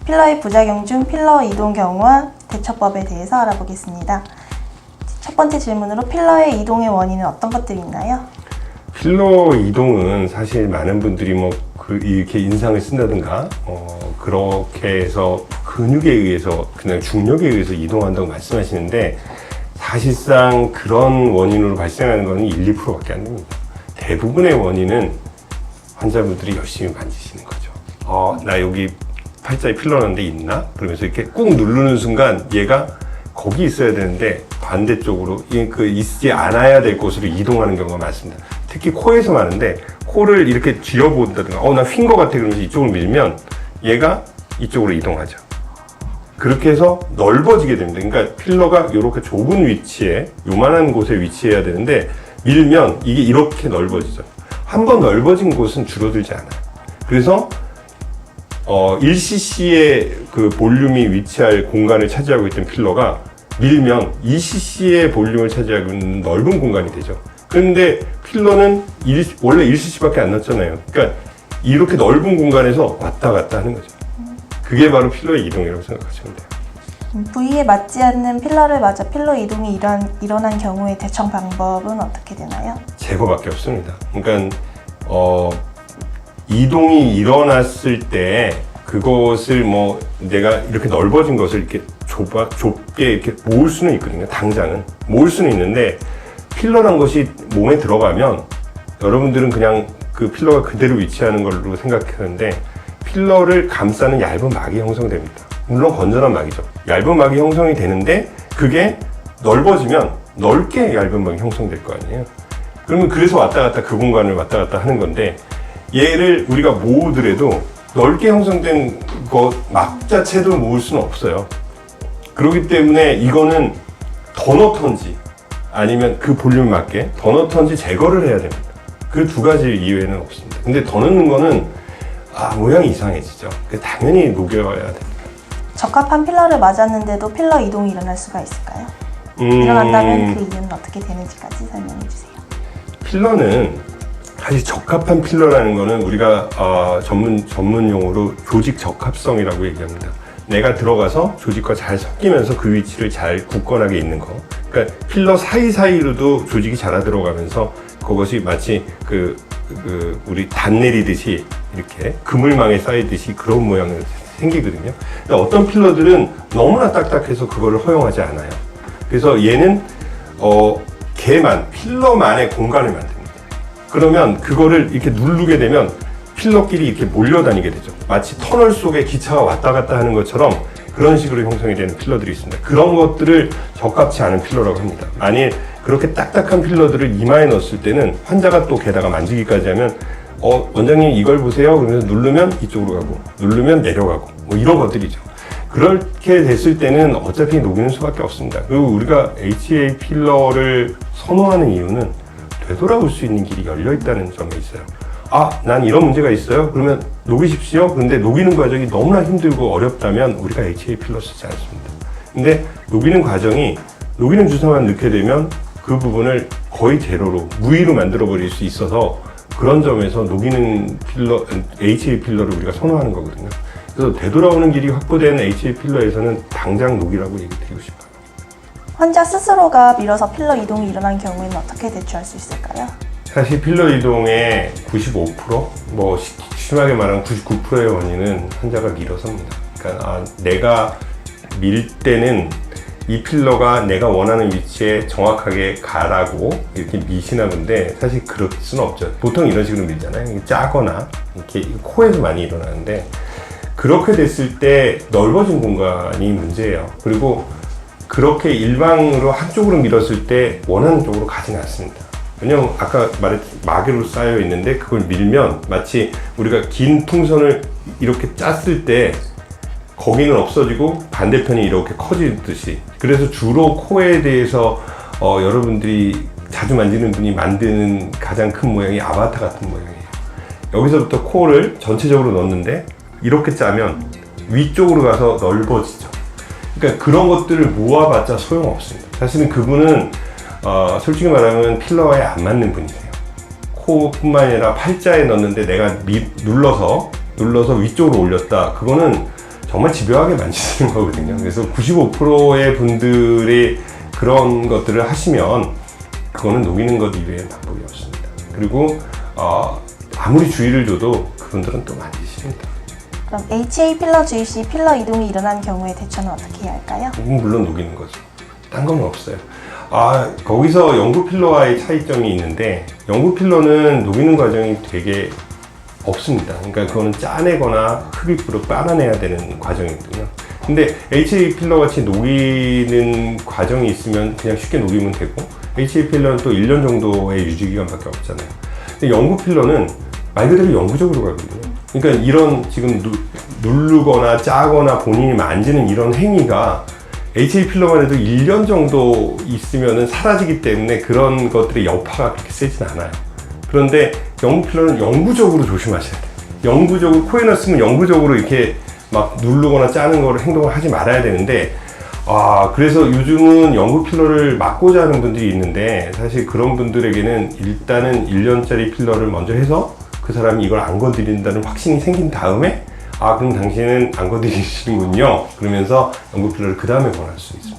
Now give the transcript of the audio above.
필러의 부작용 중 필러 이동 경우와 대처법에 대해서 알아보겠습니다. 첫 번째 질문으로 필러의 이동의 원인은 어떤 것들이 있나요? 필러 이동은 사실 많은 분들이 이렇게 인상을 쓴다든가 그렇게 해서 근육에 의해서 그냥 중력에 의해서 이동한다고 말씀하시는데 사실상 그런 원인으로 발생하는 것은 1, 2%밖에 안 됩니다. 대부분의 원인은 환자분들이 열심히 만지시는 거죠. 나 여기 팔자에 필러 난 데 있나? 그러면서 이렇게 꾹 누르는 순간 얘가 거기 있어야 되는데 반대쪽으로 있지 않아야 될 곳으로 이동하는 경우가 많습니다. 특히 코에서 많은데 코를 이렇게 쥐어본다든가 나 휜 것 같아 그러면서 이쪽으로 밀면 얘가 이쪽으로 이동하죠. 그렇게 해서 넓어지게 됩니다. 그러니까 필러가 이렇게 좁은 위치에 요만한 곳에 위치해야 되는데 밀면 이게 이렇게 넓어지죠. 한번 넓어진 곳은 줄어들지 않아요. 그래서 1cc의 그 볼륨이 위치할 공간을 차지하고 있던 필러가 밀면 2cc의 볼륨을 차지하고 있는 넓은 공간이 되죠. 그런데 필러는 원래 1cc밖에 안 넣었잖아요. 그러니까 이렇게 넓은 공간에서 왔다 갔다 하는 거죠. 그게 바로 필러의 이동이라고 생각하시면 돼요. 부위에 맞지 않는 필러를 맞아 필러 이동이 일어난 경우의 대처 방법은 어떻게 되나요? 제거밖에 없습니다. 그러니까 이동이 일어났을 때 그것을 내가 이렇게 넓어진 것을 이렇게 좁게 이렇게 모을 수는 있거든요. 당장은 모을 수는 있는데 필러란 것이 몸에 들어가면 여러분들은 그냥 그 필러가 그대로 위치하는 걸로 생각하는데 필러를 감싸는 얇은 막이 형성됩니다. 물론 건전한 막이죠. 얇은 막이 형성이 되는데 그게 넓어지면 넓게 얇은 막이 형성될 거 아니에요. 그러면 그래서 왔다 갔다 그 공간을 왔다 갔다 하는 건데 얘를 우리가 모으더라도 넓게 형성된 막 자체도 모을 수는 없어요. 그렇기 때문에 이거는 더 넣던지 아니면 그 볼륨에 맞게 더 넣던지 제거를 해야 됩니다. 그 두 가지 이외에는 없습니다. 근데 더 넣는 거는 모양이 이상해지죠. 당연히 녹여야 됩니다. 적합한 필러를 맞았는데도 필러 이동이 일어날 수가 있을까요? 일어난다면 그 이유는 어떻게 되는지까지 설명해 주세요. 필러는 사실 적합한 필러라는 거는 우리가 전문 용어로 조직 적합성이라고 얘기합니다. 내가 들어가서 조직과 잘 섞이면서 그 위치를 잘 굳건하게 있는 거. 그러니까 필러 사이사이로도 조직이 자라 들어가면서 그것이 마치 우리 단 내리듯이 이렇게 그물망에 쌓이듯이 그런 모양으로 생기거든요. 그러니까 어떤 필러들은 너무나 딱딱해서 그거를 허용하지 않아요. 그래서 얘는 필러만의 공간을 만듭니다. 그러면 그거를 이렇게 누르게 되면 필러끼리 이렇게 몰려다니게 되죠. 마치 터널 속에 기차가 왔다 갔다 하는 것처럼 그런 식으로 형성이 되는 필러들이 있습니다. 그런 것들을 적합치 않은 필러라고 합니다. 만일 그렇게 딱딱한 필러들을 이마에 넣었을 때는 환자가 또 게다가 만지기까지 하면 원장님 이걸 보세요. 그러면서 누르면 이쪽으로 가고 누르면 내려가고 이런 것들이죠. 그렇게 됐을 때는 어차피 녹이는 수밖에 없습니다. 그리고 우리가 HA 필러를 선호하는 이유는 되돌아올 수 있는 길이 열려 있다는 점에 있어요. 난 이런 문제가 있어요. 그러면 녹이십시오. 그런데 녹이는 과정이 너무나 힘들고 어렵다면 우리가 HA 필러 쓰지 않습니다. 근데 녹이는 주사만 넣게 되면 그 부분을 거의 제로로 무위로 만들어 버릴 수 있어서 그런 점에서 녹이는 HA 필러를 우리가 선호하는 거거든요. 그래서 되돌아오는 길이 확보된 HA 필러에서는 당장 녹이라고 얘기 드리고 싶어요. 환자 스스로가 밀어서 필러 이동이 일어난 경우에는 어떻게 대처할 수 있을까요? 사실 필러 이동의 95%? 심하게 말하면 99%의 원인은 환자가 밀어서입니다. 그러니까 내가 밀 때는 이 필러가 내가 원하는 위치에 정확하게 가라고 이렇게 미시나 본데 사실 그럴 수는 없죠. 보통 이런 식으로 밀잖아요. 짜거나 이렇게 코에서 많이 일어나는데 그렇게 됐을 때 넓어진 공간이 문제예요. 그리고 그렇게 일방으로 한쪽으로 밀었을 때 원하는 쪽으로 가지는 않습니다. 왜냐면 아까 말했듯이 마개로 쌓여 있는데 그걸 밀면 마치 우리가 긴 풍선을 이렇게 짰을 때 거기는 없어지고 반대편이 이렇게 커지듯이. 그래서 주로 코에 대해서 여러분들이 자주 만지는 분이 만드는 가장 큰 모양이 아바타 같은 모양이에요. 여기서부터 코를 전체적으로 넣는데 이렇게 짜면 위쪽으로 가서 넓어지죠. 그러니까 그런 것들을 모아봤자 소용없습니다. 사실은 그분은 솔직히 말하면 필러에 안 맞는 분이세요. 코뿐만 아니라 팔자에 넣는데 내가 눌러서 위쪽으로 올렸다. 그거는 정말 집요하게 만지는 거거든요. 그래서 95%의 분들이 그런 것들을 하시면 그거는 녹이는 것 이외에 방법이 없습니다. 그리고 아무리 주의를 줘도 그분들은 또 만지십니다. 그럼 HA 필러 주입 시 필러 이동이 일어난 경우에 대처는 어떻게 해야 할까요? 물론 녹이는 거죠. 딴 건 없어요. 거기서 영구 필러와의 차이점이 있는데, 영구 필러는 녹이는 과정이 되게 없습니다. 그러니까 그거는 짜내거나 흡입으로 빨아내야 되는 과정이거든요. 근데 HA 필러 같이 녹이는 과정이 있으면 그냥 쉽게 녹이면 되고, HA 필러는 또 1년 정도의 유지 기간밖에 없잖아요. 근데 영구 필러는 말 그대로 영구적으로 가거든요. 그러니까 이런 지금 누르거나 짜거나 본인이 만지는 이런 행위가 HA 필러만 해도 1년 정도 있으면 사라지기 때문에 그런 것들의 여파가 그렇게 세진 않아요. 그런데 영구 필러는 영구적으로 조심하셔야 돼요. 영구적으로, 코에 넣었으면 영구적으로 이렇게 막 누르거나 짜는 거를 행동을 하지 말아야 되는데, 그래서 요즘은 영구 필러를 막고자 하는 분들이 있는데, 사실 그런 분들에게는 일단은 1년짜리 필러를 먼저 해서 그 사람이 이걸 안 건드린다는 확신이 생긴 다음에 그럼 당신은 안 건드리시는군요. 그러면서 영구 필러를 그 다음에 권할 수 있습니다.